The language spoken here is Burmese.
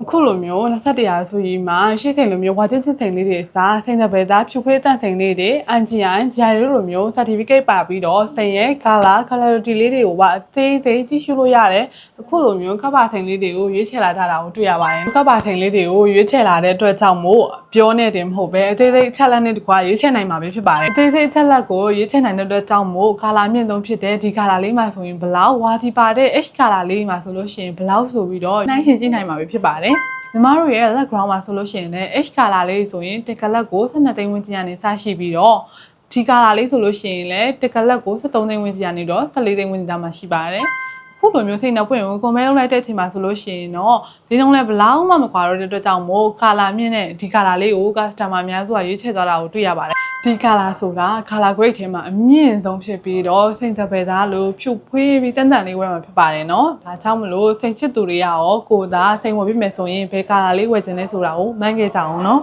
အခုလိုမျိုး21ရာစုကြီးမှာရှေ့စိန်လိုမျိုးဝါချင်းစစ်စိန်လေးတွေစားစိန်တဲ့ဘယ်သားဖြူခွေးတန့်စိန်လေးတွေအန်ဂျီအန်ဂျာရိုလိုမျိုး certificate ပါပြီးတော့စိန်ရဲ့ colority လေးတွေကိုပါအသေးသေးကြည့်ရှုလို့ရတယ်အခုလိုမျိုးကပ်ပါစိန်လေးတွေကိုရွေးချယ်လာကြတာကိုတွေ့ရပါတယ်ကပ်ပါစိန်လေးတွေကိုရွေးချယ်လာတဲ့အတွက်ကြောင့်မို့ပြောနေတယ်မဟုတ်ပဲအသေးသေးချက်လက်နဲ့တကွာရွေးချယ်နိုင်မှာပဲဖြစ်ပါတယ်အသေးသေးချက်လက်ကိုရွေးချယ်နိုင်တဲ့အတွက်ကြောင့်မို့ color မြင့်ဆုံးဖြစ်တဲ့ဒီ color လေးမှာဆိုရင်ဘလောက်ဝါဒီပါတဲ့ H color လေးမှာဆိုလို့ရှိရင်ဘလောက်ဆိုပြီးတော့နှိုင်းယှဉ်ကြည့်နိုင်မှာပဲဖြစ်ပါတယ်ညီမတို့ရဲ့ background မှာဆိုလို့ရှိရင်လည်း H color လေးဆိုရင်တစ်ကလပ်ကို12သိန်းဝန်းကျင်ကနေစရှိပြီးတော့ဒီ color လေးဆိုလို့ရှိရင်လည်းတစ်ကလပ်ကို13သိန်းဝန်းကျင်ကနေတော့14သိန်းဝန်းကျင်မှာရှိပါတယ်ခုလိုမျိုးစိတ်နှောက်ပွင့်ကို comment လုပ်လိုက်တဲ့အချိန်မှာဆိုလို့ရှိရင်တော့ဒီလုံးလည်းဘလောက်မှမကွာတော့တဲ့အတွက်ကြောင့်မို့ color မြင့်တဲ့ဒီ color လေးကို customer များစုကရွေးချယ်သွားတာကိုတွေ့ရပါတယ်ဒီ color ဆိုတာ color grade ထဲမှာအမြင့်ဆုံးဖြစ်ပြီးတော့စိတ်သက်ပဲသားလို့ဖြူဖွေးပြီးတန်တန်လေးဝယ်မှာဖြစ်ပါတယ်နော်ဒါကြောင့်မလို့စိတ်ချစ်သူတွေကရောကိုယ်သာစိတ်ဝင်ပြီးမယ်ဆိုရင်ဘယ် color လေးဝယ်ချင်လဲဆိုတာကိုမှန်းခဲ့ကြအောင်နော်